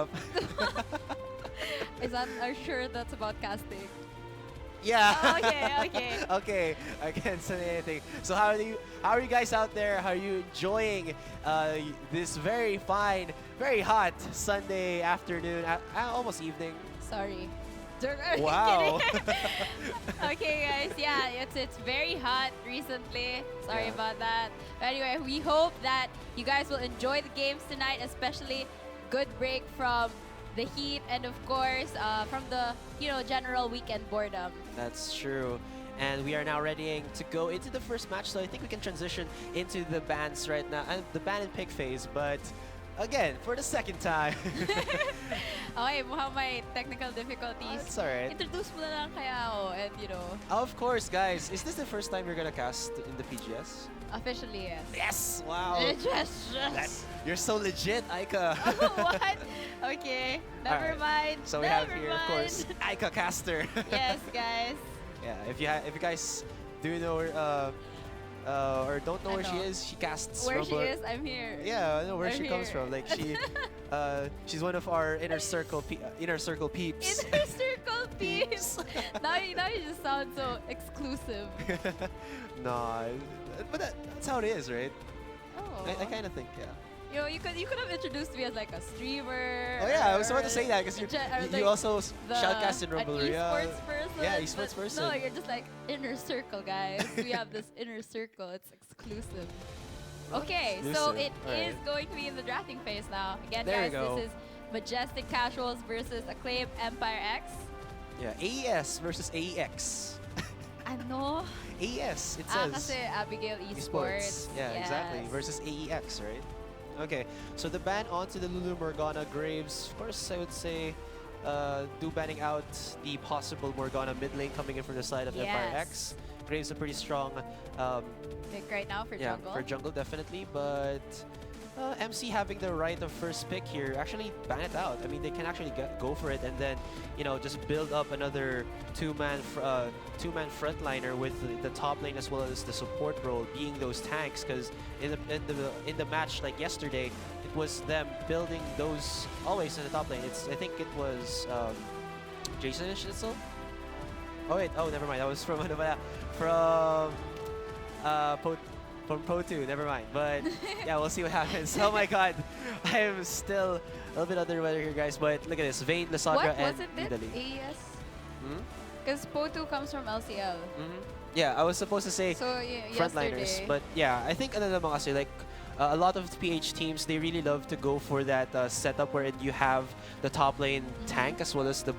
up? Is that, are sure that's about casting? Yeah. Oh, okay, okay. Okay, I can't say anything. So how are you guys out there? How are you enjoying this very fine, very hot Sunday afternoon, almost evening? Sorry. Wow. Kidding. Okay, guys. Yeah, it's very hot recently. Sorry Yeah. about that. But anyway, we hope that you guys will enjoy the games tonight, especially good break from the heat and of course from the general weekend boredom. That's true. And we are now readying to go into the first match, so I think we can transition into the bans right now, and the ban and pick phase, but again, for the second time. Okay, mukhang may technical difficulties. That's alright. Introduce mo na lang kaya ako and Of course, guys. Is this the first time you're gonna cast in the PGS? officially yes. Yes! Wow! Yes. You're so legit, Aika. What? Okay, never Alright. mind. So we have here, of course, Aika Caster. Yes, guys. Yeah, if you guys do know her, or don't know where she Ano? is, she casts Where she Rumble. is, I'm here. Yeah, I know where I'm she comes here. from. Like she's one of our inner circle peeps. Inner circle peeps. now you just sound so exclusive. Nah, but that's how it is, right? Oh. I kind of think, yeah. You could have introduced me as like a streamer. Oh yeah, I was or about to say that because you, like you also the- shoutcast in an Rumble. esports person. Yeah, esports but person. No, you're just like inner circle, guys. We have this inner circle. It's exclusive. Okay, so Exclusive. it is Alright. going to be in the drafting phase now. Again, There we guys, go. this is Majestic Casuals versus Acclaim Empire X. Yeah, AES versus AEX. Ano? AES, it Ah, says. kasi Abigail Esports. Yeah, exactly. Yes. Versus AEX, right? Okay, so the ban onto the Lulu Morgana Graves. Of course, I would say do banning out the possible Morgana mid lane coming in from the side of Empire X. Yes. Graves a pretty strong Pick right now for yeah, jungle. for jungle definitely, but MC having the right of first pick here, actually ban it out. I mean, they can actually go for it and then, just build up another two-man frontliner with the top lane as well as the support role being those tanks. Because in the match like yesterday, it was them building those always in the top lane. I think it was Jason Schnitzel. Oh wait, oh never mind. That was from from Pro2, never mind. But yeah, we'll see what happens. Oh my god, I am still a little bit under the weather here, guys. But look at this, Vayne, Lissandra, What and wasn't it? Nidalee. AES? Hmm? Because Po2 comes from LCL. Yeah, I was supposed to say So frontliners, yesterday. but yeah, I think ano naman kasi, like a lot of PH teams, they really love to go for that setup where you have the top lane tank as well as the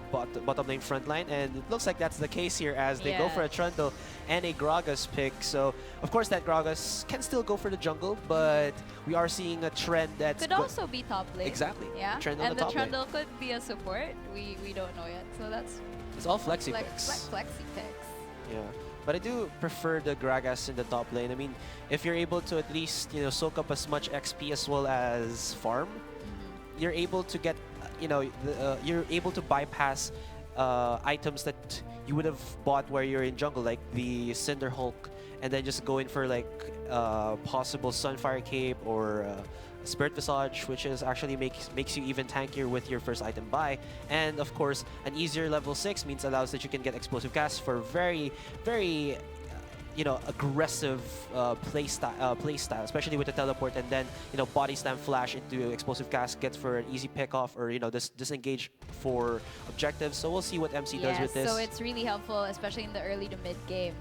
bottom lane front line, and it looks like that's the case here as they go for a Trundle and a Gragas pick. So of course that Gragas can still go for the jungle, but we are seeing a trend that's could also be top lane. exactly Yeah. trend on And the the top lane. Trundle could be a support. We don't know yet. So that's It's all flexi picks. flexi picks. Yeah, but I do prefer the Gragas in the top lane. I mean, if you're able to at least soak up as much XP as well as farm, you're able to get you're able to bypass items that you would have bought where you're in jungle, like the Cinder Hulk, and then just go in for like possible Sunfire Cape or Spirit Visage, which is actually makes you even tankier with your first item buy. And of course, an easier level 6 means allows that you can get explosive cast for very, very aggressive play style, especially with the teleport, and then body slam flash into explosive cast gets for an easy pick off, or disengage for objectives. So we'll see what MC does with this. So it's really helpful, especially in the early to mid game.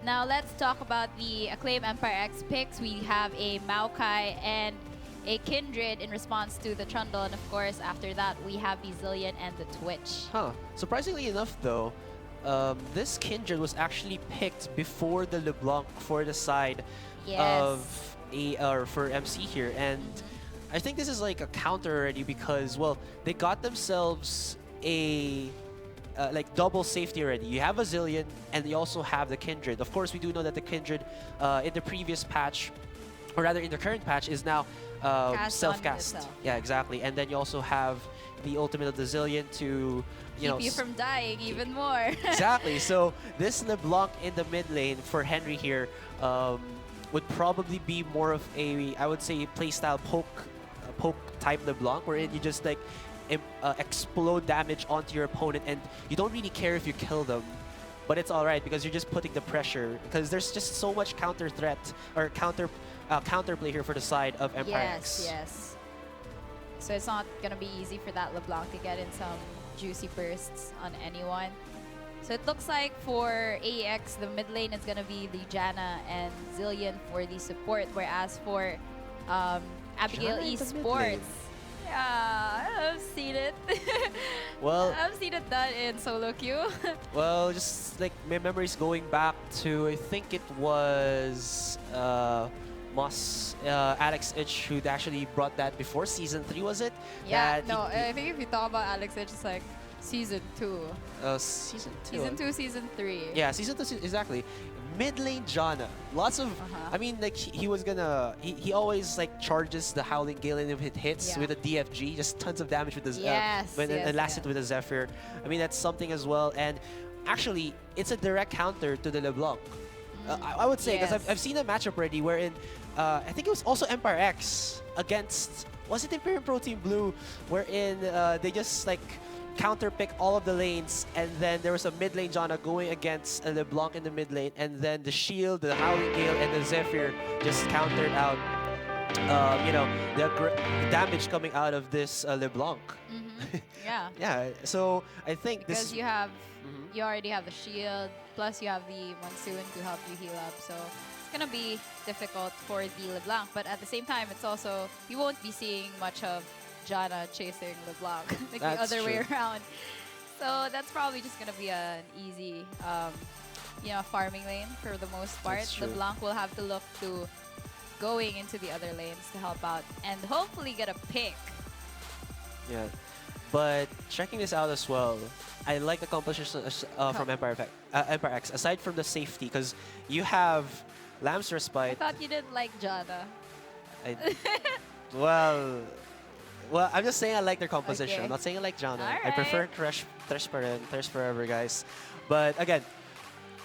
Now let's talk about the Acclaim Empire X picks. We have a Maokai and a Kindred in response to the Trundle, and of course after that we have the Zillion and the Twitch. Huh. Surprisingly enough, though, this Kindred was actually picked before the LeBlanc for the side of for MC here, and I think this is like a counter already because, well, they got themselves a like double safety already. You have a Zillion and you also have the Kindred. Of course, we do know that the Kindred in the previous patch, or rather in the current patch, is now self-cast. Yeah, exactly. And then you also have the ultimate of the Zillion to keep you from dying even more. Exactly. So this LeBlanc in the mid lane for Henry here would probably be more of a, I would say, playstyle poke type LeBlanc, wherein you just like explode damage onto your opponent, and you don't really care if you kill them. But it's all right because you're just putting the pressure, because there's just so much counter threat or counterplay here for the side of Empire X. Yes. So it's not gonna be easy for that LeBlanc to get in some juicy bursts on anyone. So it looks like for AEX, the mid lane is gonna be the Janna and Zillion for the support, whereas for Abigail Janna in the mid Esports, lane. yeah, I've seen it. Well, I've seen it done in solo queue. well, just like my memories going back to, I think it was Alex Itch who actually brought that before season 3, was it? Yeah, That no, I think if you talk about Alex Itch, it's like season 2. Season 2. Season 2, season 3. Yeah, season 2, exactly. Mid lane Janna. Lots of, I mean, like he was gonna, he always like charges the Howling Gale and if it hits Yeah. with a DFG, just tons of damage with the Yes, and last hit with a Zephyr. I mean, that's something as well. And actually, it's a direct counter to the LeBlanc. I would say, because Yes. I've seen a matchup already wherein I think it was also Empire X against, was it Imperial Pro Team Blue, wherein they just like counter pick all of the lanes, and then there was a mid lane Janna going against a LeBlanc in the mid lane, and then the shield, the Howling Gale, and the Zephyr just countered out, you know, the damage coming out of this LeBlanc. Yeah. Yeah, so I think Because this. you have, you already have the shield, plus you have the Monsoon to help you heal up. So it's gonna be difficult for the LeBlanc, but at the same time, it's also, you won't be seeing much of Janna chasing LeBlanc, like the That's other way true. around. So that's probably just gonna be an easy, you know, farming lane for the most part. That's true. LeBlanc will have to look to going into the other lanes to help out and hopefully get a pick. Yeah, but checking this out as well, I like the composition from Empire X. Aside from the safety, because you have Lamb's I Respite. thought you didn't like Janna. I, well, I'm just saying I like their composition. Okay. I'm not saying I like Janna. I Alright. prefer Thresh Forever, guys. But again,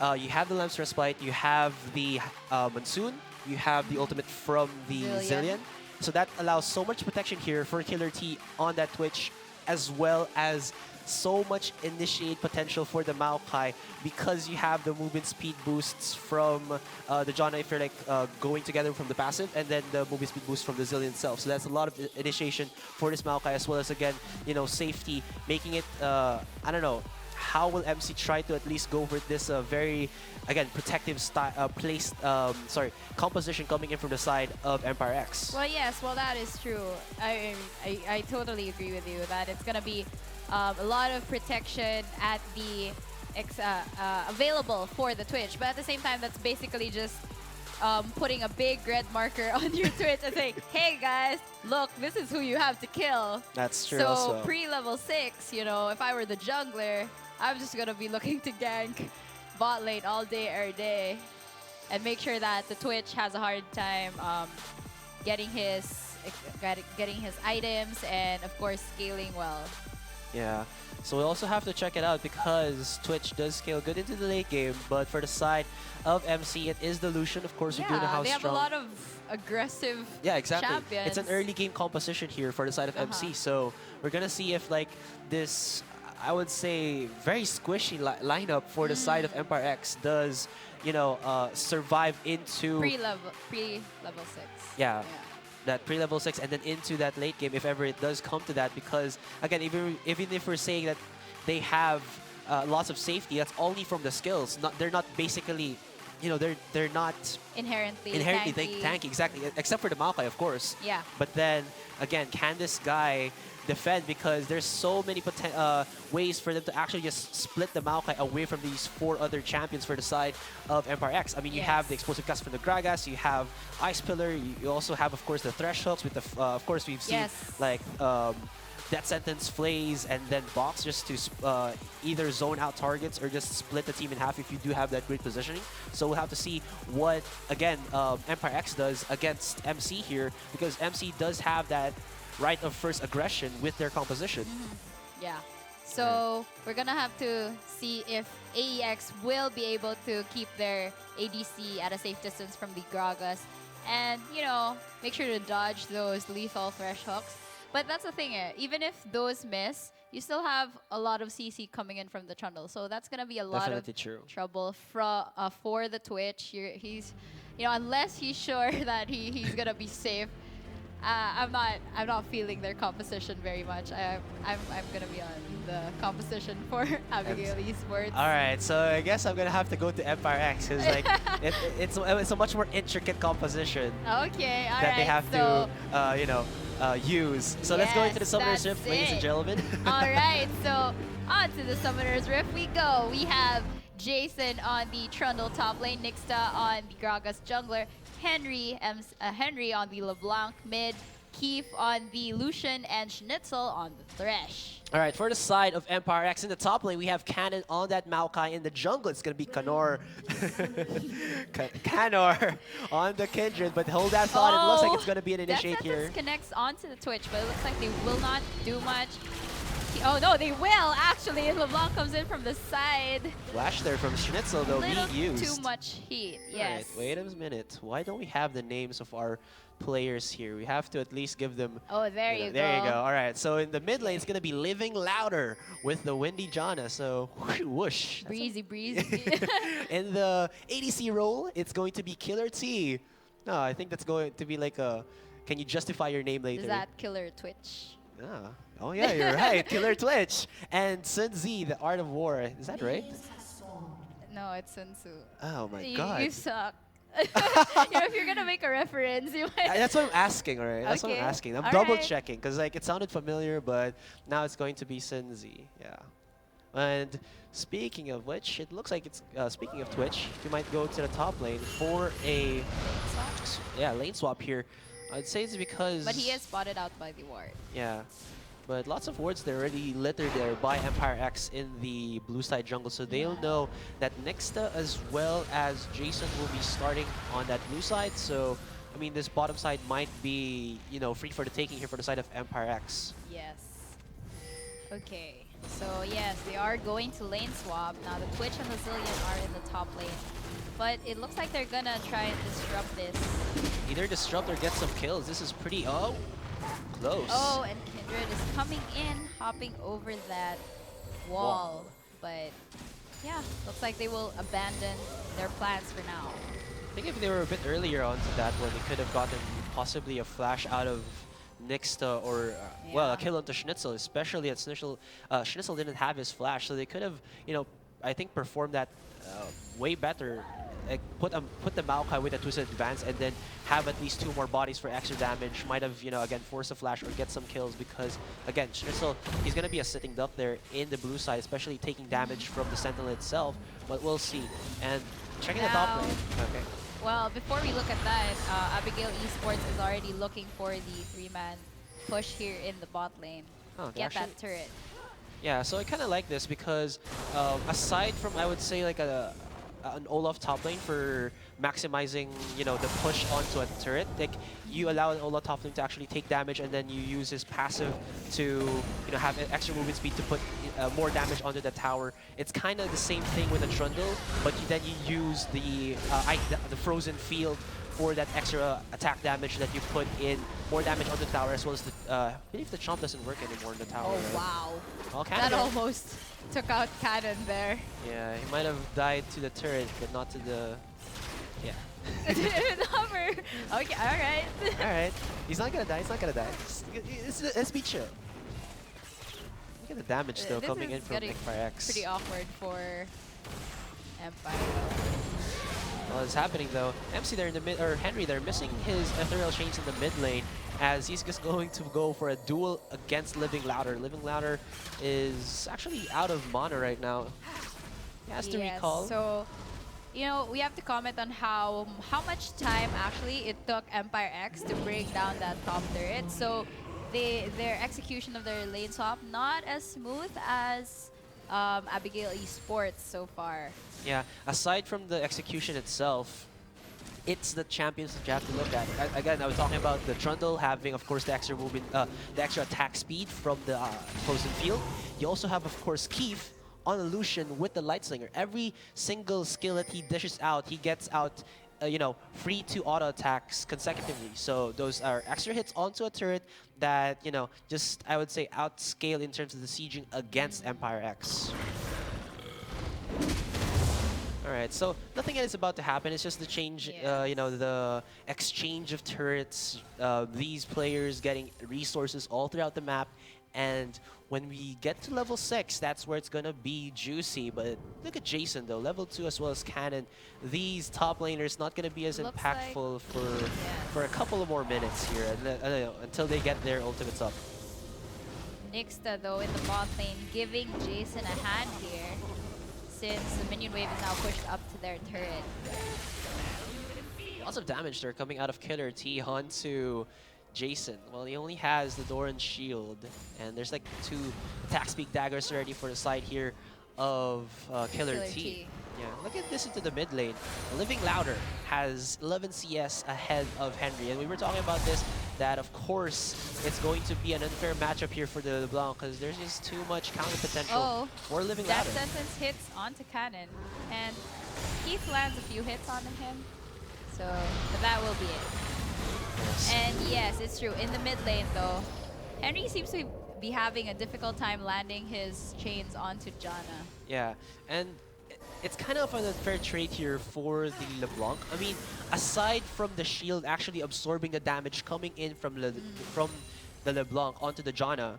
you have the Lamb's Respite, you have the Monsoon, you have the ultimate from the Zillion. Zillion. So that allows so much protection here for Killer T on that Twitch, as well as so much initiate potential for the Maokai, because you have the movement speed boosts from the Janna if you're like going together from the passive, and then the movement speed boost from the Zillion itself. So that's a lot of initiation for this Maokai, as well as, again, you know, safety, making it, I don't know, how will MC try to at least go for this very, again, protective style, composition coming in from the side of Empire X? Well, yes, well, that is true. I totally agree with you that it's going to be a lot of protection at the available for the Twitch. But at the same time, that's basically just putting a big red marker on your Twitch and saying, hey, guys, look, this is who you have to kill. That's true So also. pre-level 6, you know, if I were the jungler, I'm just going to be looking to gank bot lane all day, every day, and make sure that the Twitch has a hard time getting his items and, of course, scaling well. Yeah, so we also have to check it out, because Twitch does scale good into the late game, but for the side of MC, it is the Lucian. Of course, we do know how they have strong. a lot of aggressive Exactly. It's an champions. early game composition here for the side of MC, so we're gonna see if like this, I would say, very squishy lineup for the side of Empire X does, you know, survive into Pre-level 6. Yeah. that pre-level 6 and then into that late game if ever it does come to that, because again, even if we're saying that they have lots of safety, that's only from the skills. They're not basically, you know, they're not Inherently tanky, exactly, except for the Maokai, of course. Yeah. But then again, can this guy defend, because there's so many ways for them to actually just split the Maokai away from these 4 other champions for the side of Empire X. I mean, you have the explosive cast from the Gragas, you have Ice Pillar, you also have, of course, the Thresh hooks with the, of course, we've seen like Death Sentence, Flays, and then Box, just to either zone out targets or just split the team in half if you do have that great positioning. So we'll have to see what, again, Empire X does against MC here, because MC does have that right of first aggression with their composition. Yeah. So we're gonna have to see if AEX will be able to keep their ADC at a safe distance from the Gragas, and, you know, make sure to dodge those lethal Thresh hooks. But that's the thing, even if those miss, you still have a lot of CC coming in from the Trundle. So that's going to be a lot Definitely of true. trouble for the Twitch. He's, unless he's sure that he's going to be safe, I'm not feeling their composition very much. I'm gonna be on the composition for Abigail Esports. All right, so I guess I'm gonna have to go to Empire X because like it's a much more intricate composition Okay, all right. that they have so to use. So let's go into the Summoner's that's Rift, ladies and it. gentlemen. All right, so on to the Summoner's Rift we go. We have Jason on the Trundle top lane, Nixta on the Gragas jungler, Henry on the LeBlanc mid, Keith on the Lucian, and Schnitzel on the Thresh. All right, for the side of Empire X in the top lane, we have Cannon on that Maokai. In the jungle, it's going to be Kanor. Kanor on the Kindred, but hold that thought. It looks like it's going to be an initiate here. Connects onto the Twitch, but it looks like they will not do much. Oh no, they will actually. And LeBlanc comes in from the side. Flash there from Schnitzel, though, being used. Too much heat, yes. All right, wait a minute. Why don't we have the names of our players here? We have to at least give them... Oh, there you go. There you go. All right, so in the mid lane, it's going to be Living Louder with the Windy Jana. So, whoosh. Breezy, breezy. In the ADC role, it's going to be Killer T. No, I think that's going to be like a... Can you justify your name later? Is that Killer Twitch? Ah. Oh, yeah, you're right. Killer Twitch. And Sun Z, the Art of War. Is that right? No, it's Sun Tzu. Oh, my God. You suck. If you're gonna make a reference, you might. That's what I'm asking, all right? That's what I'm Okay. asking. I'm All double right. checking because like it sounded familiar, but now it's going to be Sun Z. Yeah. And speaking of which, it looks like it's speaking of Twitch, you might go to the top lane for a lane swap here. I'd say it's because. But he is spotted out by the ward. Yeah. But lots of wards, they're already littered there by Empire X in the blue side jungle, so they'll know that Nixta as well as Jason will be starting on that blue side. So, I mean, this bottom side might be, free for the taking here for the side of Empire X. Yes. Okay. So yes, they are going to lane swap. Now the Twitch and the Zillion are in the top lane. But it looks like they're gonna try and disrupt this. Either disrupt or get some kills. This is pretty, close. Oh, and Kindred is coming in, hopping over that wall. But yeah, looks like they will abandon their plans for now. I think if they were a bit earlier onto that one, they could have gotten possibly a flash out of Nixta or, well, a kill onto Schnitzel, especially at Schnitzel. Schnitzel didn't have his flash, so they could have, I think performed that way better. Like put the Maokai with a twisted advance and then have at least 2 more bodies for extra damage. Might have, again, force a flash or get some kills because, again, Schnitzel, he's going to be a sitting duck there in the blue side, especially taking damage from the Sentinel itself. But we'll see. And checking the top lane. Okay. Well, before we look at that, Abigail Esports is already looking for the 3-man push here in the bot lane. Get that turret. Yeah, so I kind of like this because aside from, I would say, like an Olaf top lane for maximizing, the push onto a turret. Like, you allow an Olaf top lane to actually take damage, and then you use his passive to, have an extra movement speed to put more damage onto the tower. It's kind of the same thing with a Trundle, but then you use the frozen field for that extra attack damage that you put in more damage on the tower, as well as the, I believe the chomp doesn't work anymore in the tower. Oh, right? wow. Oh, that almost took out Cannon there. Yeah, he might have died to the turret, but not to the... Yeah. Okay, alright. Alright. He's not gonna die, he's not gonna die. Let's be chill. Look at the damage still coming in from Empire X. Pretty awkward for Empire. Well, it's happening though. MC there in the mid, or Henry there, missing his ethereal chains in the mid lane, as he's just going to go for a duel against Living Louder. Living Louder is actually out of mana right now. He has to recall. So, we have to comment on how much time actually it took Empire X to break down that top turret. So their execution of their lane swap not as smooth as Abigail Esports so far. Yeah, aside from the execution itself, it's the champions that you have to look at. Again, I was talking about the Trundle having, of course, the extra movement, the extra attack speed from the opposing field. You also have, of course, Keith on the Lucian with the Light Slinger. Every single skill that he dishes out, he gets out free 2 auto attacks consecutively. So those are extra hits onto a turret that, just, I would say, outscale in terms of the sieging against Empire X. All right, so nothing is about to happen. It's just the change, the exchange of turrets, these players getting resources all throughout the map. And when we get to level 6, that's where it's going to be juicy. But look at Jason, though. Level 2 as well as Cannon. These top laners not going to be as impactful for a couple of more minutes here until they get their ultimates up. Nixta, though, in the bot lane, giving Jason a hand here, since the minion wave is now pushed up to their turret. Lots of damage there coming out of Killer T onto Jason. Well, he only has the Doran shield, and there's like 2 attack speed daggers already for the side here of Killer T. Yeah, look at this into the mid lane. Living Louder has 11 CS ahead of Henry, and we were talking about this, that of course it's going to be an unfair matchup here for the LeBlanc because there's just too much counter potential for Living That Louder. sentence hits onto Cannon, and Keith lands a few hits on him, so but that will be it. Yes. And yes, it's true. In the mid lane, though, Henry seems to be having a difficult time landing his chains onto Janna. Yeah, and it's kind of an unfair trade here for the LeBlanc. I mean, aside from the shield actually absorbing the damage coming in from the LeBlanc onto the Janna,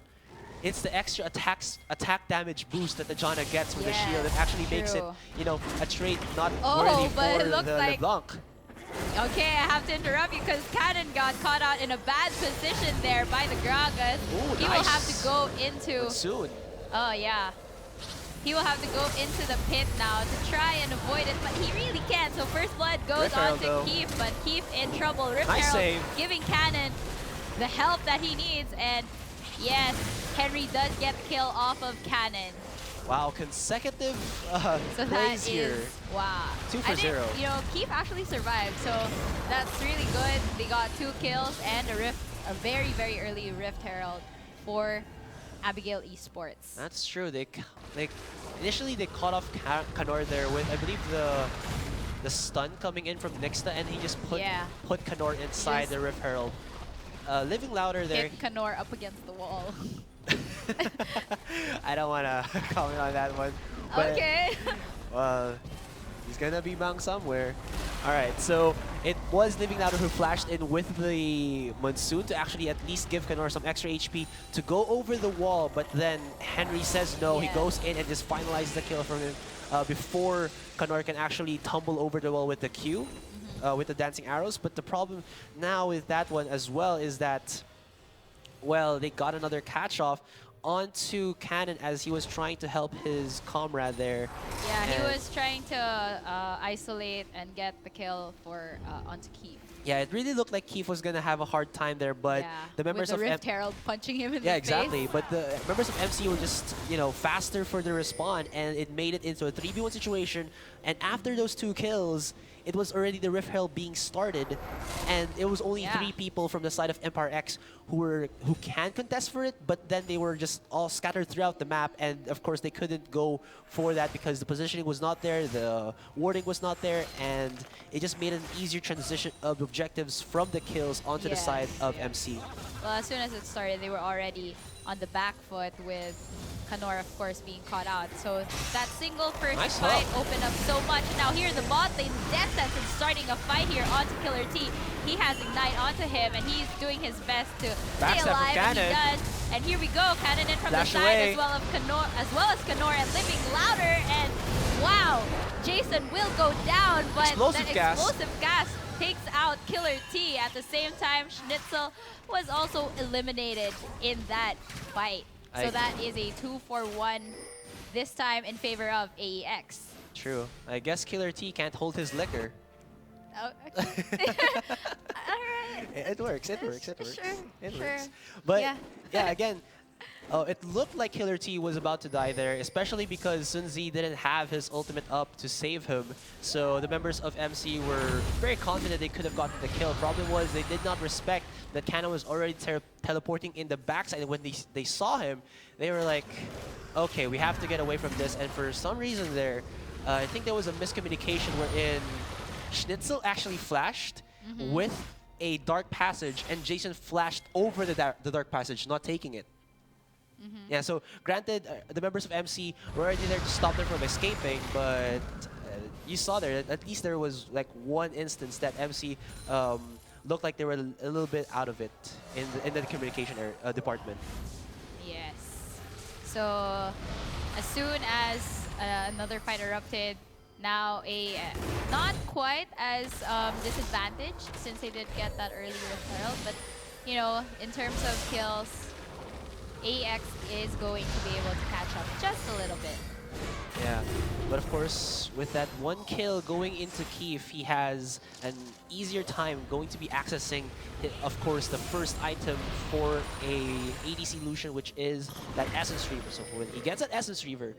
it's the extra attack damage boost that the Janna gets with the shield that actually makes it, a trade not worthy for the LeBlanc. Okay, I have to interrupt you because Cannon got caught out in a bad position there by the Gragas. Ooh, he will have to go into... But soon. Oh, yeah. He will have to go into the pit now to try and avoid it, but he really can't. So first blood goes on to Keith, but Keith in trouble. Rift Herald giving Cannon the help that he needs, and yes, Henry does get the kill off of Cannon. Wow, consecutive so plays here. Wow. 2 for 0. Keith actually survived, so that's really good. They got 2 kills and a very, very early Rift Herald for Abigail Esports. That's true. Initially they caught off Kanor there with, I believe, the stun coming in from Nixta, and he just put Kanor inside the Rift Herald. Living Louder there. Hit Kanor up against the wall. I don't want to comment on that one. But, okay. Well, he's gonna be bang somewhere. All right, so it was Living Louder who flashed in with the Monsoon to actually at least give Kanor some extra HP to go over the wall, but then Henry says no. He goes in and just finalizes the kill from him before Kanor can actually tumble over the wall with the Q, with the dancing arrows. But the problem now with that one as well is that, well, they got another catch-off onto Cannon as he was trying to help his comrade there. Yeah, he was trying to isolate and get the kill for onto Keith. Yeah, it really looked like Keith was going to have a hard time there, but the members with the Rift Herald punching him in the face. Yeah, exactly. But the members of MC were just, faster for the respawn, and it made it into a 3v1 situation. And after those 2 kills, it was already the Rift Herald being started, and it was only 3 people from the side of Empire X who can contest for it, but then they were just all scattered throughout the map, and of course they couldn't go for that because the positioning was not there, the warding was not there, and it just made an easier transition of objectives from the kills onto the side of MC. Well, as soon as it started, they were already on the back foot with Kanor, of course, being caught out. So that single first fight opened up so much. And now here in the bot lane, Death Sentence starting a fight here onto Killer T. He has Ignite onto him, and he's doing his best to stay alive, and he does. And here we go, Cannon in from the side as well as Kanor and Living Louder. And wow, Jason will go down, but that explosive gas takes out Killer T. At the same time, Schnitzel was also eliminated in that fight. So that is a 2-for-1 this time in favor of AEX. True. I guess Killer T can't hold his liquor. Oh, okay. All right. It works. It works. Sure. It works. But yeah, again, it looked like Killer T was about to die there, especially because Sun Zi didn't have his ultimate up to save him. So the members of MC were very confident they could have gotten the kill. Problem was they did not respect that Cannon was already teleporting in the backside. And when they saw him, they were like, okay, we have to get away from this. And for some reason there, I think there was a miscommunication wherein Schnitzel actually flashed Mm-hmm. with a dark passage, and Jason flashed over the dark passage, not taking it. Mm-hmm. Yeah, so granted, the members of MC were already there to stop them from escaping, but you saw there, at least there was like one instance that MC looked like they were a little bit out of it in the communication department. Yes. So as soon as another fight erupted, now a not quite as disadvantaged since they did get that early referral, but you know, in terms of kills, AX is going to be able to catch up just a little bit. Yeah, but of course, with that one kill going into Keith, he has an easier time going to be accessing, of course, the first item for a ADC Lucian, which is that Essence Reaver. So when he gets that Essence Reaver,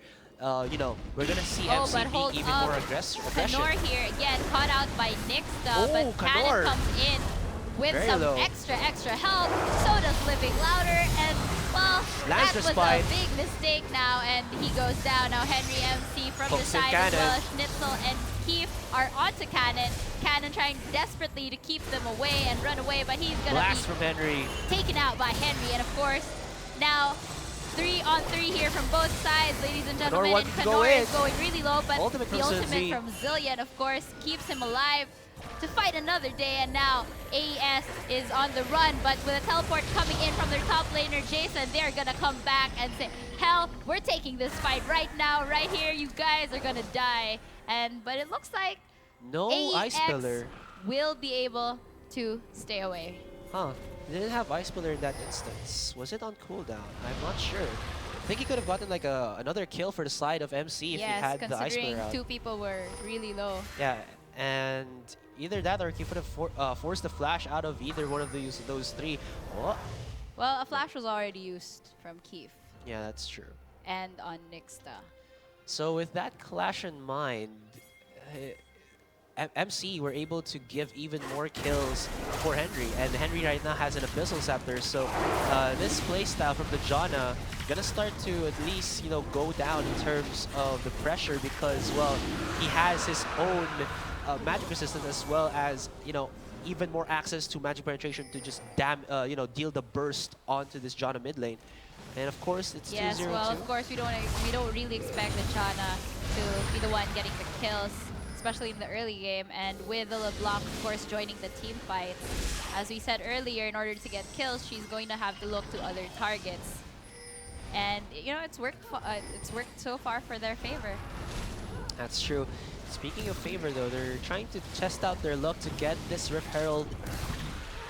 you know, we're gonna see Oh, MC but hold being even up. more aggression. Kanor here again caught out by Nixta, Oh, but Kanor. Cannon comes in with Very some low. extra help. So does Living Louder, and well, that Lands was respite. a big mistake now, and he goes down. Now Henry MC from the Pokes in side as Cannon. well. Schnitzel and Keith are onto Cannon. Cannon trying desperately to keep them away and run away, but he's gonna Blast be from Henry. taken out by Henry, and of course, now 3-on-3 here from both sides, ladies and gentlemen. wants And to go Kanor in. is going really low, but Ultimate the from ultimate Sunzi. from Zillion, of course, keeps him alive to fight another day. And now AES is on the run, but with a teleport coming in from their top laner, Jason, they're gonna come back and say, hell, we're taking this fight right now, right here. You guys are gonna die. But it looks like No Ice AEX Pillar. will be able to stay away. Huh. They didn't have Ice Pillar in that instance. Was it on cooldown? I'm not sure. I think he could have gotten like another kill for the side of MC if he Yes, had the Ice considering Pillar out. two people were really low. Yeah, and either that or he could have forced the flash out of either one of those three. Oh, Well, a flash was already used from Keith yeah, that's true. and on Nixta. So with that clash in mind, MC were able to give even more kills for Henry, and Henry right now has an Abyssal Scepter, so this playstyle from the Janna gonna start to at least, you know, go down in terms of the pressure because, well, he has his own magic resistance as well as, you know, even more access to magic penetration to just you know, deal the burst onto this Janna mid lane. And of course, it's 2-0-2. Yes, well, of course, we don't really expect the Chana to be the one getting the kills, especially in the early game. And with the LeBlanc, of course, joining the team fight, as we said earlier, in order to get kills, she's going to have to look to other targets. And you know, it's worked so far for their favor. That's true. Speaking of favor, though, they're trying to test out their luck to get this Rift Herald,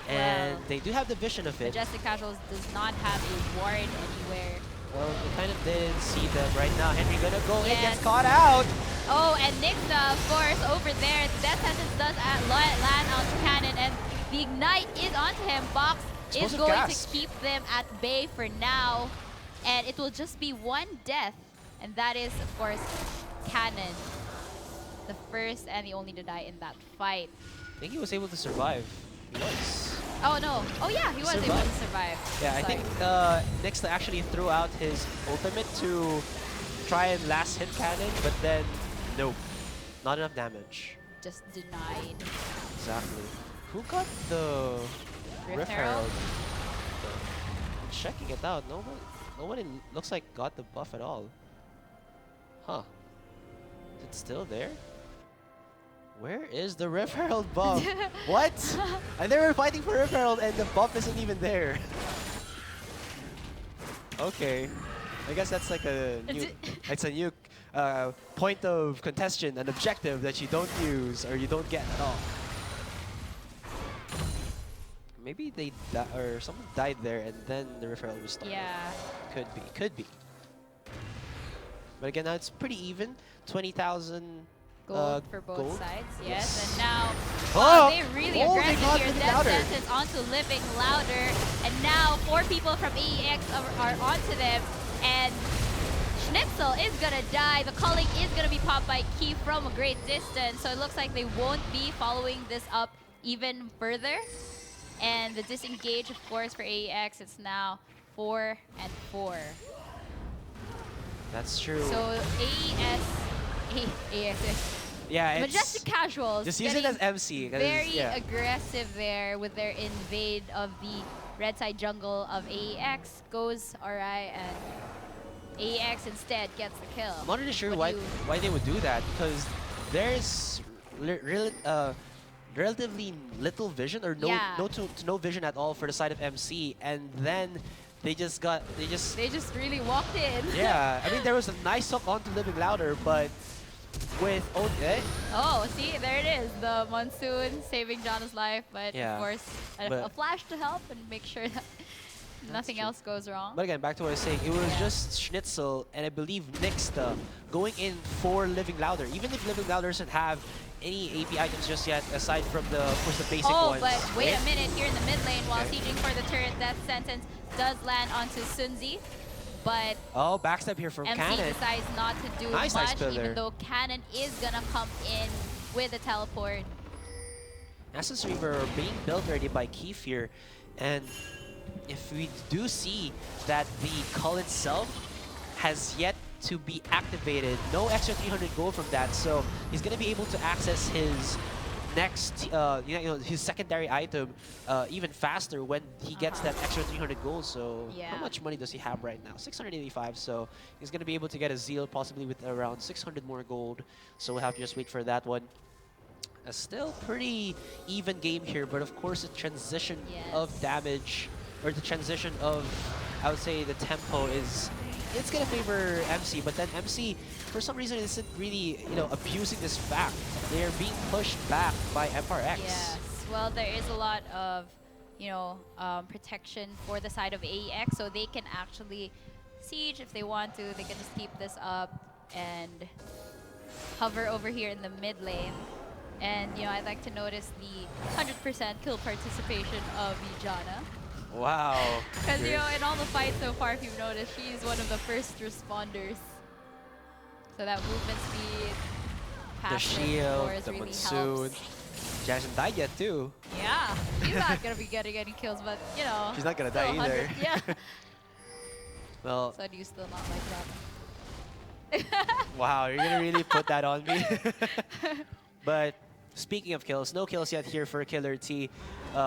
and Well, they do have the vision of it. Majestic Casuals does not have a ward anywhere. Well, we kind of didn't see them right now. Henry gonna go in, Yes. gets caught out. Oh, and Nixta, of course, over there. The Death Sentence does land onto Cannon, and the Ignite is onto him. Box is Explosive going gas. to keep them at bay for now, and it will just be one death, and that is, of course, Cannon. The first and the only to die in that fight. I think he was able to survive. He was. Oh, no. Oh, yeah, he was able to Survived. survive. Yeah, I Sorry. think Nixta actually threw out his ultimate to try and last hit Cannon, but then, nope. Not enough damage. Just denied. Exactly. Who got the Rift Herald? I'm checking it out. Nobody looks like got the buff at all. Huh. Is it still there? Where is the Rift Herald buff? What? And they were fighting for Rift Herald and the buff isn't even there. Okay. I guess that's like a new, it's a new point of contention, an objective that you don't use or you don't get at all. Maybe they or someone died there and then the Rift Herald restarted. Yeah. Could be. But again, now it's pretty even. 20,000 Gold for both gold. sides, yes. Yes. And now, Oh! they really Oh, they aggressive got here. Living Death Louder. Sentence onto Living Louder. And now 4 people from AEX are onto them. And Schnitzel is gonna die. The culling is gonna be popped by Key from a great distance. So it looks like they won't be following this up even further. And the disengage, of course, for AEX, it's now 4-4. That's true. So AES, Yeah, Majestic it's Casuals just use it getting as MC. 'Cause, very yeah. aggressive there with their invade of the red side jungle of AEX. Goes RI and AEX instead gets the kill. I'm not really sure What do why they would do that because there's relatively little vision or Yeah. no vision at all for the side of MC, and then they just They just really walked in. yeah. I mean, there was a nice hook onto Living Louder, but with Oh, see, there it is. The Monsoon saving Jana's life, but Yeah, of course, a flash to help and make sure that nothing true. else goes wrong. But again, back to what I was saying, it was Yeah. just Schnitzel and I believe Nixta going in for Living Louder. Even if Living Louder doesn't have any AP items just yet, aside from of course, the basic Oh, ones. but wait right? a minute. Here in the mid lane, while Okay. sieging for the turret, death sentence does land onto Sunzi. But Oh, backstep here from MC Cannon. decides not to do Nice much, pillar. even though Cannon is gonna come in with a teleport. Essence Reaver are being built already by Keith here, and if we do see that the call itself has yet to be activated, no extra 300 gold from that, so he's going to be able to access his next, his secondary item even faster when he gets that extra 300 gold. So Yeah. how much money does he have right now? 685, so he's going to be able to get a Zeal possibly with around 600 more gold, so we'll have to just wait for that one. A still pretty even game here, but of course the transition of Yes. damage, or the transition of, I would say, the tempo it's gonna favor MC, but then MC, for some reason, isn't really, abusing this fact. They are being pushed back by Empire X. Yes. Well, there is a lot of, protection for the side of AEX, so they can actually siege if they want to. They can just keep this up and hover over here in the mid lane. And, I'd like to notice the 100% kill participation of Jana. Wow. Because, in all the fights so far, if you've noticed, she's one of the first responders. So that movement speed, The passive, of shield, course, the really monsoon. helps. She hasn't died yet too. Yeah, she's not going to be getting any kills, but, She's not gonna still die either. 100, yeah. Well, So do you still not like that? wow, you're gonna really put that on me. But speaking of kills, no kills yet here for Killer T.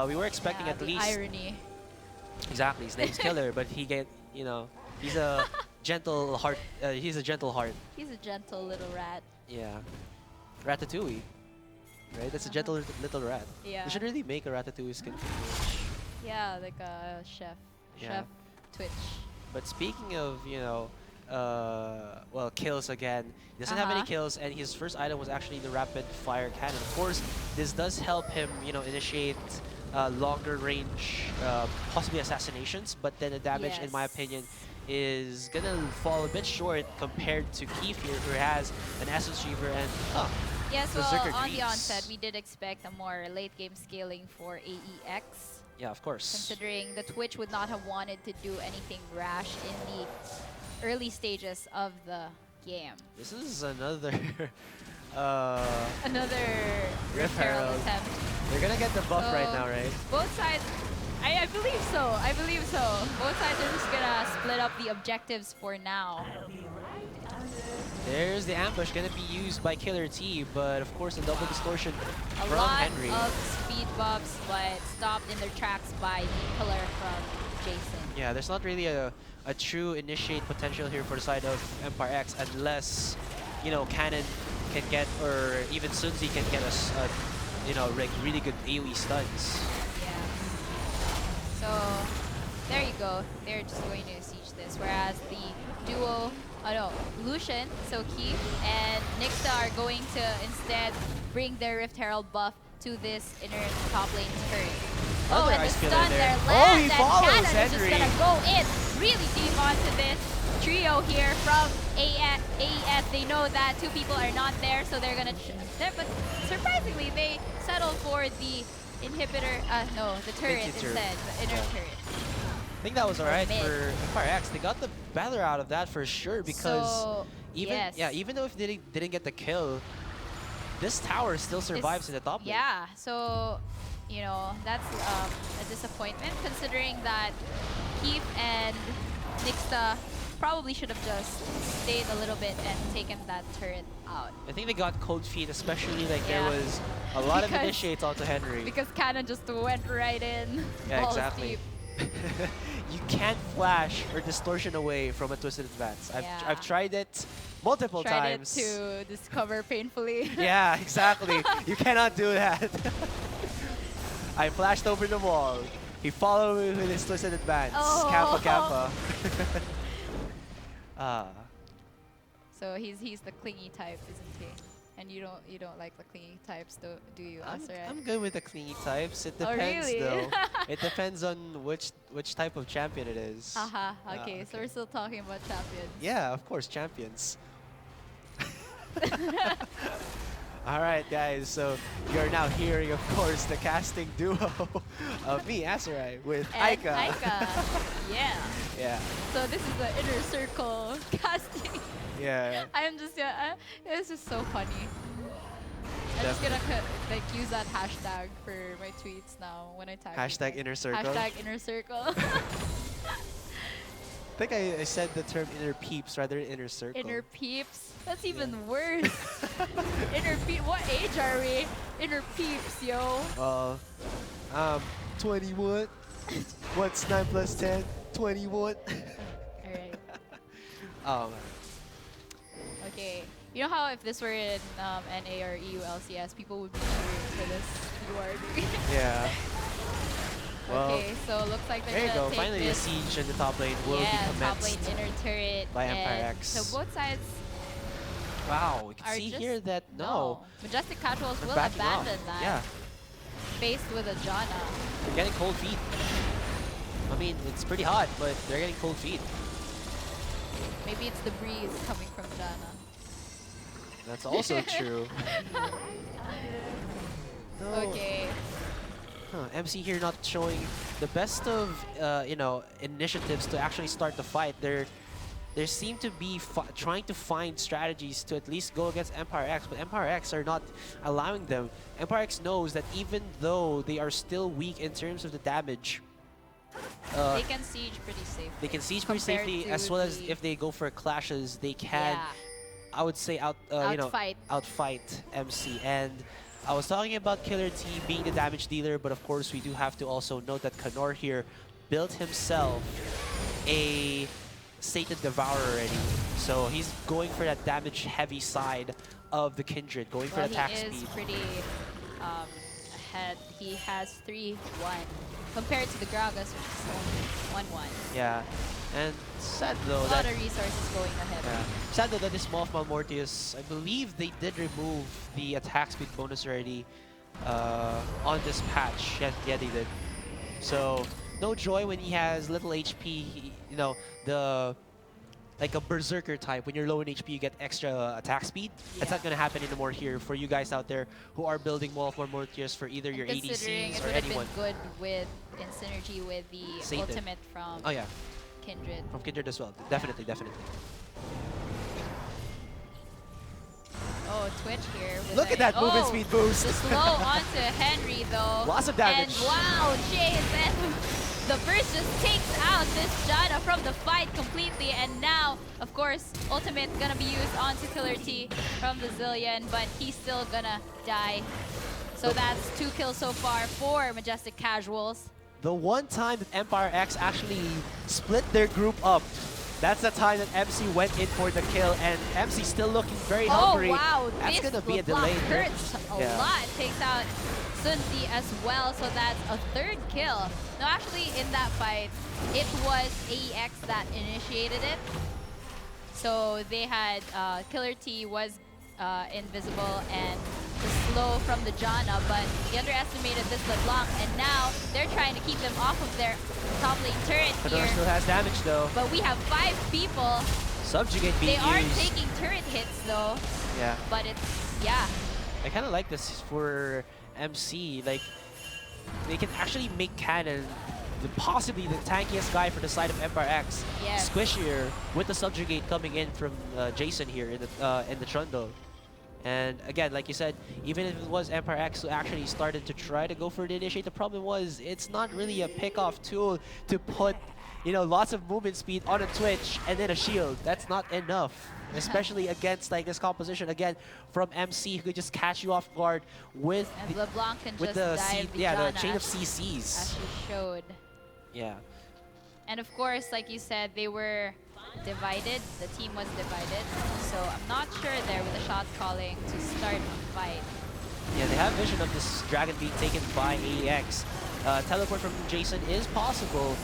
We were expecting Yeah, at the least irony. exactly his name's Killer, but he's a gentle heart. He's a gentle heart. He's a gentle little rat. Yeah, Ratatouille, right? That's a gentle little rat. Yeah. We should really make a Ratatouille skin for Twitch. Yeah, like a chef. Yeah. Chef Twitch. But speaking of, well, kills again. He doesn't have any kills, and his first item was actually the rapid fire cannon. Of course, this does help him, initiate longer range, possibly assassinations. But then the damage, in my Yes. opinion, is gonna fall a bit short compared to Keith here, who has an Essence Reaver and Yes, well, Berserker on the Greaves. onset, we did expect a more late game scaling for AEX. yeah, of course. Considering the Twitch would not have wanted to do anything rash in the early stages of the game. This is another Another Rift Herald Herald. attempt. They're gonna get the buff So, right now, right? Both sides, I believe so. I believe so. Both sides are just gonna split up the objectives for now. There's the ambush gonna be used by Killer T, but of course a double distortion A from lot Henry. of speed buffs, but stopped in their tracks by the pillar from Jason. Yeah, there's not really a true initiate potential here for the side of Empire X unless, Cannon can get, or even Sunzi can get like really good AoE stuns. Yeah. So there you go. They're just going to siege this, whereas the duo, Lucian, so Keith and Nixta are going to instead bring their Rift Herald buff to this inner top lane turret. Another And the ice pillar stun there. there Oh, lands, he and follows Cannon is just Henry. gonna go in really deep onto this trio here from AES. They know that two people are not there, so they're gonna. But surprisingly, they settle for the inhibitor. No, the turret Inhibitor. instead, the inner Yeah. turret. I think that was alright Mid. for Empire X. They got the better out of that for sure because So, yes. even though if they didn't get the kill, this tower still survives in the top lane. Yeah, so that's a disappointment considering that Keith and Nixta probably should have just stayed a little bit and taken that turret out. I think they got cold feet, especially like there Yeah. was a lot of Because- initiates onto Henry. Because Cannon just went right in. Yeah, balls exactly. deep. You can't flash or distortion away from a twisted advance. Yeah. I've tried it multiple Tried times. it to discover painfully. Yeah, exactly. You cannot do that. I flashed over the wall. He followed me with his twisted advance. Oh. Kappa Kappa. Ah. So he's the clingy type, isn't he? And you don't like the clingy types, do you, Asarai? I'm good with the clingy types. It Oh, depends really? though. It depends on which type of champion it is. Haha, Ah, okay, so we're still talking about champions. Yeah, of course, champions. All right, guys. So you're now hearing, of course, the casting duo of me, Asarai, with And Aika. Aika. Yeah. Yeah, So this is the inner circle casting. yeah. I'm just it's just so funny. I'm just gonna like use that hashtag for my tweets now when I tag. you Hashtag guys. inner circle. Hashtag inner circle. I think I said the term inner peeps rather than inner circle. Inner peeps. That's even worse. Inner peep. What age are we? Inner peeps, yo. 21. What's 9 plus 10? 21. Alright. Oh, man. Okay. You know how if this were in NA or EU LCS, people would be cheering for this URD. Yeah. Well, Okay, so looks like they're there you gonna go. take Finally, the this. siege in the top lane will Yeah, be top lane commenced. inner turret. by Empire and X. So both sides Wow, we can are see just here that no. Majestic Casuals They're will backing off. abandon that. Yeah, Faced with a Janna. they're getting cold feet. I mean, it's pretty hot, but they're getting cold feet. Maybe it's the breeze coming from Janna. That's also true. No. Okay. Huh, MC here not showing the best of initiatives to actually start the fight. They seem to be trying to find strategies to at least go against Empire X, but Empire X are not allowing them. Empire X knows that even though they are still weak in terms of the damage, They can siege pretty safely. they can siege pretty compared safely, to as well as the- if they go for clashes, they can, Yeah. I would say, Outfight. outfight MC. And I was talking about Killer T being the damage dealer, but of course we do have to also note that Kanor here built himself a Sated Devourer already. So he's going for that damage-heavy side of the Kindred, going for Well, the attack he is speed. pretty ahead. He has 3-1 compared to the Gragas, which is only 1-1. Yeah, and sad though A that lot of resources going ahead. yeah. Sad though that this Maw of Malmortius, I believe they did remove the attack speed bonus already on this patch. Yeah, they did. So no joy when he has little HP. Like a berserker type. When you're low in HP, you get extra attack speed. That's Yeah. not gonna happen anymore here for you guys out there who are building Maw of Malmortius for either your Considering ADCs it or would have anyone. been good with in synergy with the Sated. ultimate from Oh yeah, Kindred. from Kindred as well. Definitely. Oh, Twitch here. With Look at that movement oh, speed boost. The slow onto Henry though. Lots of damage. And wow, Jason. The burst just takes out this Janna from the fight completely, and now, of course, ultimate gonna be used onto Killer T from the Zillion, but he's still gonna die. So that's 2 kills so far for Majestic Casuals. The one time that Empire X actually split their group up, that's the time that MC went in for the kill, and MC still looking very hungry. Oh wow, That's this gonna be a block delay. hurts a Yeah. lot. Takes out Sunzi as well, so that's a 3rd kill. No, actually in that fight, it was AEX that initiated it. So they had Killer T was invisible and the slow from the Janna, but he underestimated this LeBlanc, and now they're trying to keep them off of their top lane turret Fedora here. still has damage though. But we have 5 people. Subjugate They being are used. taking turret hits though, Yeah, but it's, yeah. I kind of like this for MC. Like, they can actually make Cannon possibly the tankiest guy for the side of Empire X. Yes. Squishier with the Subjugate coming in from Jason here in the Trundle. And again, like you said, even if it was Empire X who actually started to try to go for the initiate, the problem was it's not really a pick-off tool to put lots of movement speed on a Twitch and then a shield. That's not enough, especially against like this composition again from MC, who could just catch you off guard with And LeBlanc can with just the dive the chain of as CCs. she showed. Yeah. And of course, like you said, they were divided. The team was divided. So I'm not sure there with the shot calling to start a fight. Yeah, they have vision of this dragon being taken by AEX. Teleport from Jason is possible,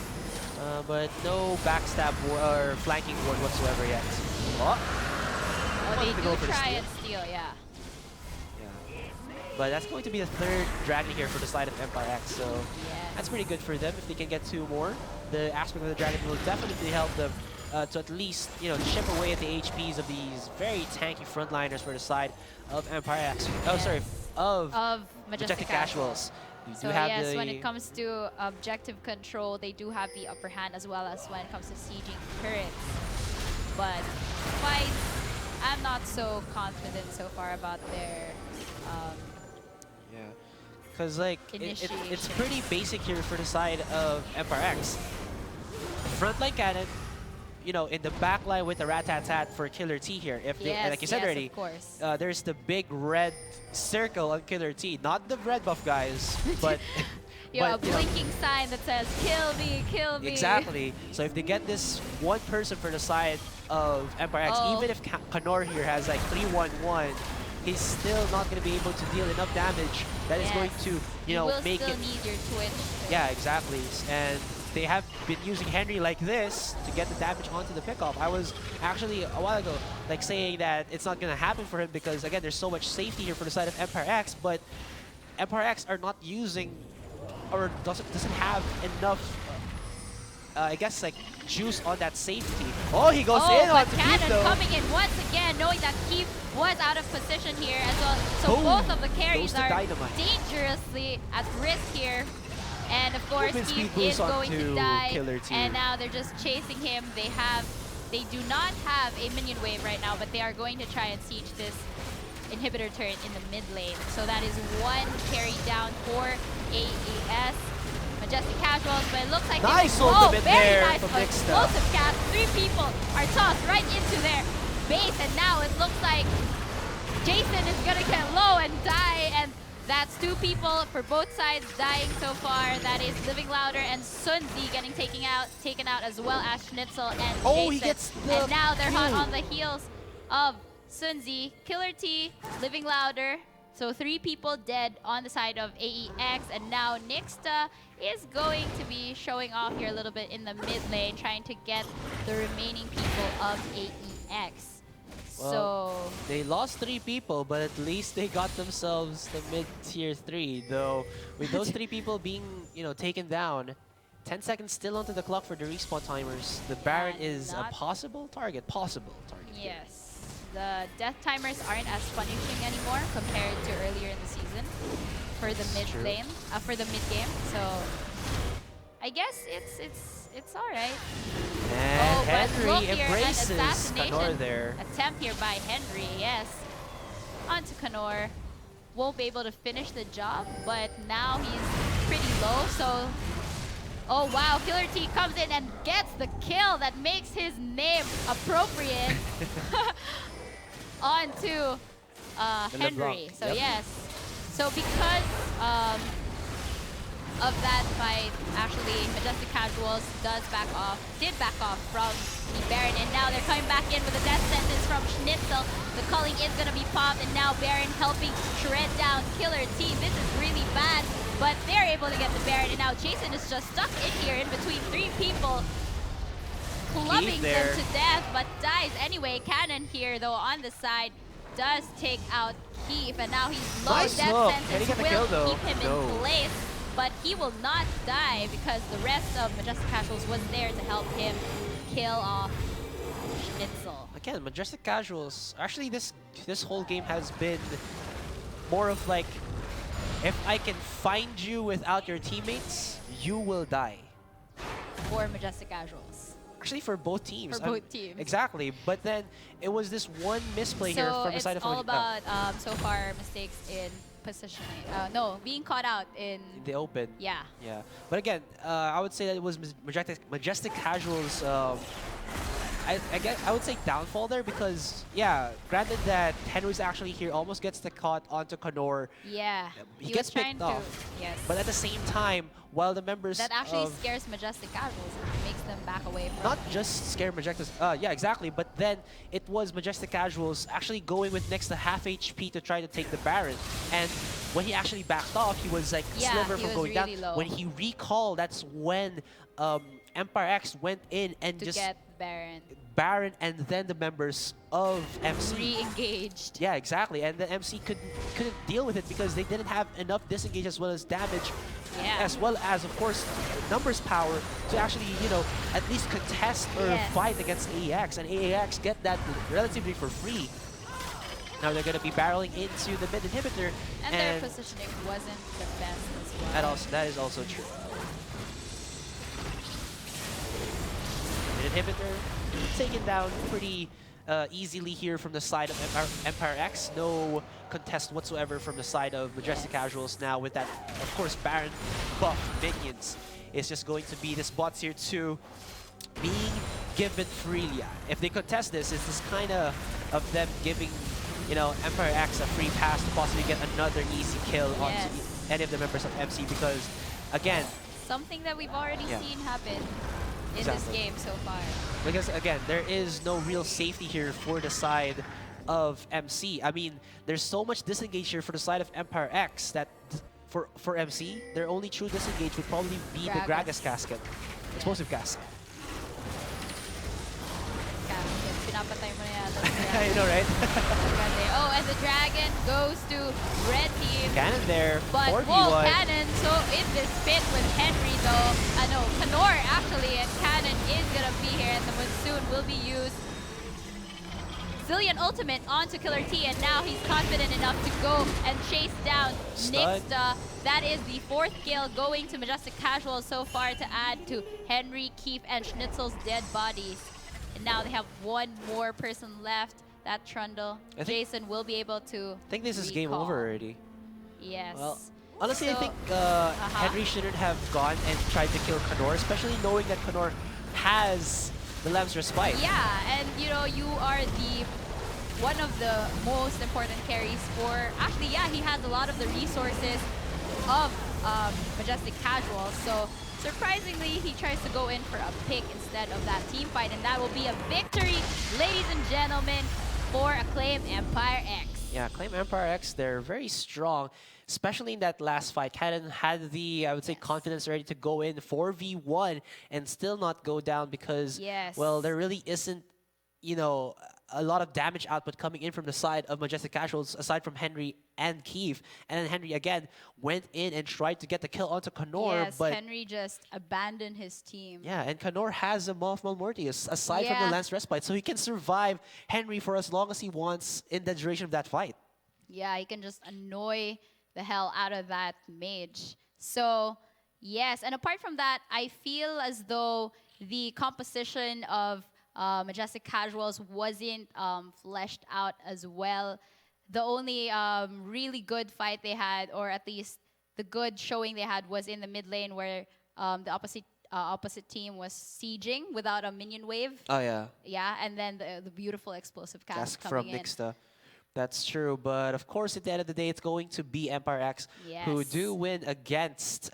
but no backstab or flanking ward whatsoever yet. Oh, They go do for the try steal. and steal, yeah. Yeah. But that's going to be the third dragon here for the side of Empire X, so that's pretty good for them if they can get 2 more. The aspect of the dragon will definitely help them to at least, chip away at the HPs of these very tanky frontliners for the side of Empire X. Oh, sorry, of Majestic Casuals. You So do have yes, the when it comes to objective control, they do have the upper hand, as well as when it comes to sieging turrets. But fights, I'm not so confident so far about their yeah, because like it's initiation. pretty basic here for the side of Empire X. Frontline cannon, in the back line with the rat-tat-tat for Killer T here. If they, Yes, like you said yes, already, of course. there's the big red circle on Killer T, not the red buff guys, but Yeah, a but, blinking sign that says "Kill me, kill me." exactly. So if they get this one person for the side of Empire X, Oh. even if Kanor here has like 3-1-1, he's still not going to be able to deal enough damage that is Yes. going to, You will make still it. need your Twitch. Yeah, exactly. And they have been using Henry like this to get the damage onto the pickoff. I was actually a while ago like saying that it's not going to happen for him because again, there's so much safety here for the side of Empire X, but Empire X are not using or doesn't have enough I guess like juice on that safety. Oh, he goes in but onto Cannon Keith though. coming in once again, knowing that Keith was out of position here as well. So Boom. both of the carries Goes to are Dynamite. dangerously at risk here. And of course, Movement speed Keith boost is going to onto die. Killer T. And now they're just chasing him. They do not have a minion wave right now, but they are going to try and siege this inhibitor turret in the mid lane. So that is one carry down for AES. Majestic Casuals, but it looks like Nice they ultimate very there nice, from but Nixta. explosive cast. 3 people are tossed right into their base, and now it looks like Jason is gonna get low and die, and that's 2 people for both sides dying so far. That is Living Louder and Sunzi getting taken out as well as Schnitzel and Oh, Jason. he gets the and now they're hot kill. on the heels of Sunzi, Killer T, Living Louder. So 3 people dead on the side of AEX, and now Nixta is going to be showing off here a little bit in the mid lane, trying to get the remaining people of AEX. Well, So they lost 3 people, but at least they got themselves the mid-tier 3. Though with those 3 people being, taken down, 10 seconds still onto the clock for the respawn timers. The Baron is a possible target. Here. yes, the death timers aren't as punishing anymore compared to earlier in the season for the mid True. lane, for the mid game. So I guess it's all right. And but look Henry here, an embraces assassination Kanor there. attempt here by Henry, yes. Onto Kanor. Won't be able to finish the job, but now he's pretty low, so... Oh wow, Killer T comes in and gets the kill that makes his name appropriate onto Henry. LeBlanc, So yep. yes. So because of that fight, actually Majestic Casuals did back off from the Baron, and now they're coming back in with a death sentence from Schnitzel. The culling is gonna be popped, and now Baron helping shred down Killer T. This is really bad, but they're able to get the Baron, and now Jason is just stuck in here in between 3 people, clubbing them there. to death, but dies anyway. Cannon here, though, on the side, does take out Keith, and now he's low. Nice Death look. Can he sentence get the will kill, though? keep him No. in place, but he will not die because the rest of Majestic Casuals was there to help him kill off Schnitzel. Again, Majestic Casuals. Actually, this whole game has been more of like, if I can find you without your teammates, you will die. For Majestic Casuals. Actually, for both teams. For both teams. Exactly. But then it was this one misplay here So from the it's side of all about so far mistakes in positioning. No, being caught out in. In the open. Yeah. Yeah. But again, I would say that it was Majestic Casuals. I would say downfall there because, yeah, granted that Henry's actually here, almost gets the caught onto Connor. Yeah. He was gets trying picked to. off. Yes. But at the same time, while the members that actually of scares Majestic Casuals and makes them back away from. not just scare Majestic, yeah, exactly. But then it was Majestic Casuals actually going with next to half HP to try to take the Baron. And when he actually backed off, he was like Yeah, sliver he from was going really down. low. When he recalled, that's when Empire X went in and to just get Baron Baron and then the members of MC. re-engaged. Yeah, exactly. And the MC couldn't deal with it because they didn't have enough disengage as well as damage, Yeah. as well as, of course, numbers power to actually, you know, at least contest or Yes. fight against AAX. And AAX get that relatively for free. Now they're going to be barreling into the mid inhibitor. And their positioning wasn't the best as well. That is also true. Mid inhibitor taken down pretty easily here from the side of Empire X. No contest whatsoever from the side of Majestic Casuals now with that, of course, Baron buff minions. It's just going to be this bot tier 2 being given freely. If they contest this, it's this kind of them giving, you know, Empire X a free pass to possibly get another easy kill onto any of the members of MC because, again, something that we've already seen happen in Exactly. this game so far. because again, there is no real safety here for the side of MC. I mean, there's so much disengage here for the side of Empire X that for MC, their only true disengage would probably be the Gragas casket, explosive casket. Pinapatay mo na yata. I know, right? Oh, and the dragon goes to red team. Cannon there, But 4v1. whoa, Cannon, so in this pit with Henry though, no, Kanor actually, and Cannon is gonna be here, and the Monsoon will be used. Zillion ultimate onto Killer T, and now he's confident enough to go and chase down Nixta. That is the 4th kill going to Majestic Casual so far to add to Henry, Keith, and Schnitzel's dead bodies. And now they have one more person left, that Trundle. Jason will be able to I think this is game over already. Yes. Well, honestly, I So- think Henry shouldn't have gone and tried to kill Kanor, especially knowing that Kanor has the Lamb's Respite. Yeah, and you know, you are one of the most important carries for, actually, yeah, he has a lot of the resources of Majestic Casual, so surprisingly, he tries to go in for a pick instead of that team fight, and that will be a victory, ladies and gentlemen, for Acclaim Empire X. Yeah, Acclaim Empire X, they're very strong, especially in that last fight. Cannon had the, I would say, confidence ready to go in 4v1 and still not go down because, well, there really isn't, you know, a lot of damage output coming in from the side of Majestic Casuals aside from Henry and Keith. And then Henry again went in and tried to get the kill onto Kanor, Yes, but Henry just abandoned his team. yeah, and Kanor has a Moth Malmortius aside from the Lance Respite, so he can survive Henry for as long as he wants in the duration of that fight. Yeah, he can just annoy the hell out of that mage. So, yes, and apart from that, I feel as though the composition of Majestic Casuals wasn't fleshed out as well. The only really good fight they had, or at least the good showing they had, was in the mid lane where the opposite team was sieging without a minion wave. Oh yeah. Yeah, and then the beautiful explosive cast From coming in. Nixta. That's true, but of course, at the end of the day, it's going to be Empire X who do win against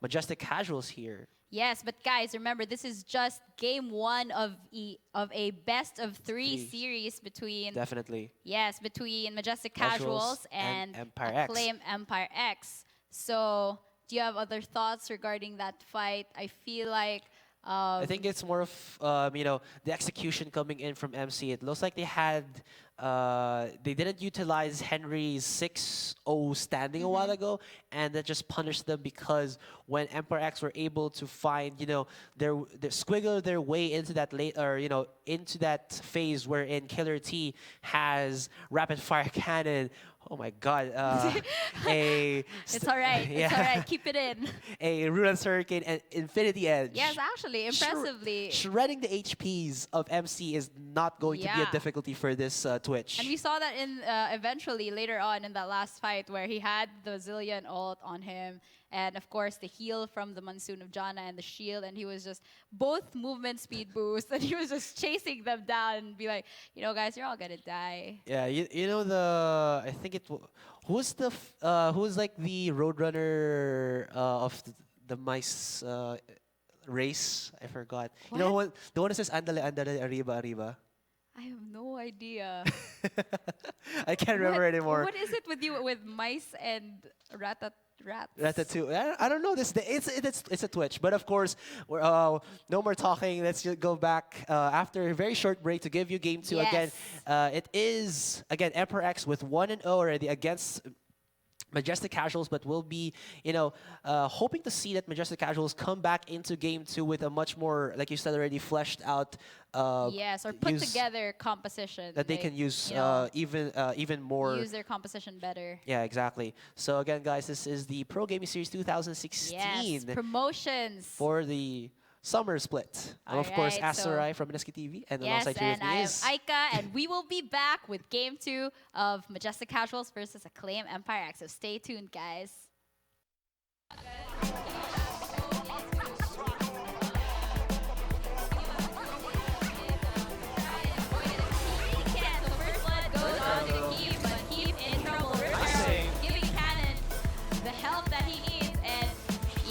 Majestic Casuals here. Yes, but guys, remember, this is just game 1 of a best of 3 series between between Majestic Casuals and Empire Acclaim Empire X. So, do you have other thoughts regarding that fight? I feel like I think it's more of you know, the execution coming in from MC. It looks like they didn't utilize Henry's 6-0 standing a while ago, and that just punished them because when Empire X were able to find, you know, their squiggle their way into that into that phase wherein Killer T has rapid fire cannon, Oh my God. A It's all right. It's all right. Keep it in. a Ruin's Hurricane and Infinity Edge. Yes, actually, impressively. Shredding the HPs of MC is not going to be a Yeah. difficulty for this Twitch. And we saw that in eventually later on in that last fight where he had the Zillion ult on him, and of course the heal from the Monsoon of Jana and the shield, and he was just both movement speed boost, and he was just chasing them down and be like, you know, guys, you're all gonna die. Yeah, you know I think who's like the roadrunner of the mice race? I forgot. You know What? the one that says andale andale arriba arriba. I have no idea. I can't remember anymore. What is it with you with mice and rats? Ratatouille. I don't know this. It's a Twitch, but of course, we're, no more talking. Let's just go back after a very short break to give you game two again. Yes. It is again Emperor X with 1-0 already against Majestic Casuals, but we'll be, hoping to see that Majestic Casuals come back into game two with a much more, like you said already, fleshed out. Yes, or put use together composition that they like, can use you know, even more. use their composition better. Yeah, exactly. So again, guys, this is the Pro Gaming Series 2016 Yes, promotions. for the summer split. And of course, Alright, so- Asarai from Majestic TV, and Yes, alongside here with and me I am is Aika, and we will be back with game two of Majestic Casuals versus Acclaim Empire X. So stay tuned, guys. Giving Cannon the help that he needs, and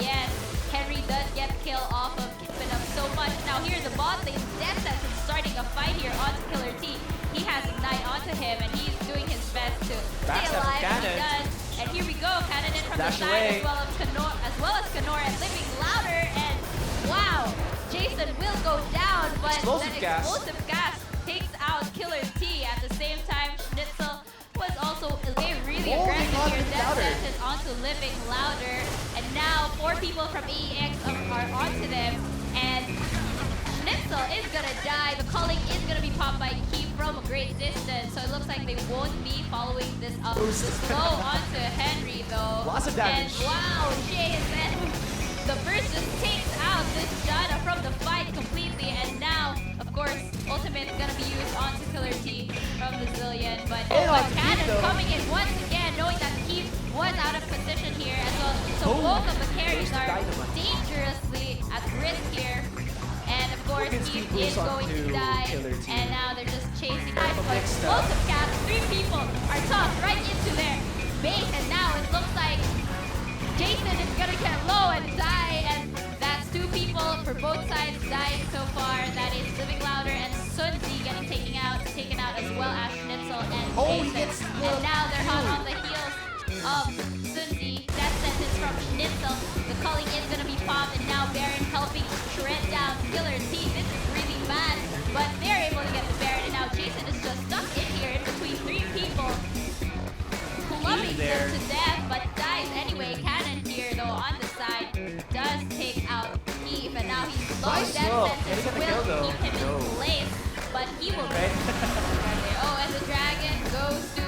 yes, Henry does get kill off of keeping up so much. Now here's the bot lane. Death Sense is starting a fight here onto Killer T. He has Ignite onto him, and he's doing his best to stay Backstab from alive. And he Cannon. does. And here we go, Cannon in from Dash the side away. as well as Kenora, and living louder. And wow, Jason will go down, but Explosive that gas. explosive gas takes out Killer T. At the same time, Schnitzel was also really aggressive on here. Living Death Louder. Sentence onto Living Louder. And now 4 people from AEX are onto them. And Schnitzel is gonna die. The calling is gonna be popped by Key from a great distance. So it looks like they won't be following this up. Slow onto Henry though. Lots of damage. And wow, Jason. The burst just takes out this Jana from the fight completely, and now, of course, ultimate is gonna be used onto Killer T from the Zillion, but Cannon coming in once again, knowing that Keith was out of position here as well. So both of the carries are dangerously at risk here, and of course, Keith is going to die, and now they're just chasing guys, but explosive cast, 3 people are tossed right into their base, and now it looks like Jason is gonna get low and die, and that's 2 people for both sides dying so far. That is Living Louder and Sunzi getting taken out as well as Schnitzel and Jason. And now they're hot on the heels of Sunzi. Death Sentence from Schnitzel. The calling is gonna be popped, and now Baron helping shred down Killer T. This is really bad, but they're able to get the Baron, and now Jason is just stuck in here in between 3 people. Clubbing them to death, but dies anyway. Cannon here, though, on the side, does take out Eve, and now he's low. Death Sentence will keep him in place, but he will be oh, and the dragon goes to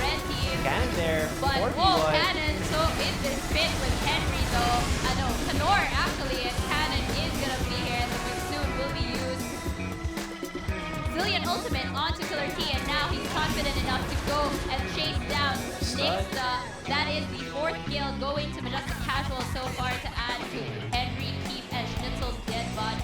red team. Cannon there. But 4v1. whoa, Cannon, so in this pit with Henry, though. No, Kenor actually, and Cannon is gonna be here, and the Monsoon will be used. Zillion ultimate onto Killer T, and now he's confident enough to go and chase down Nixa. That is the 4th kill going to Majestic Casual so far to add to Henry, Keith, and Schnitzel's dead body.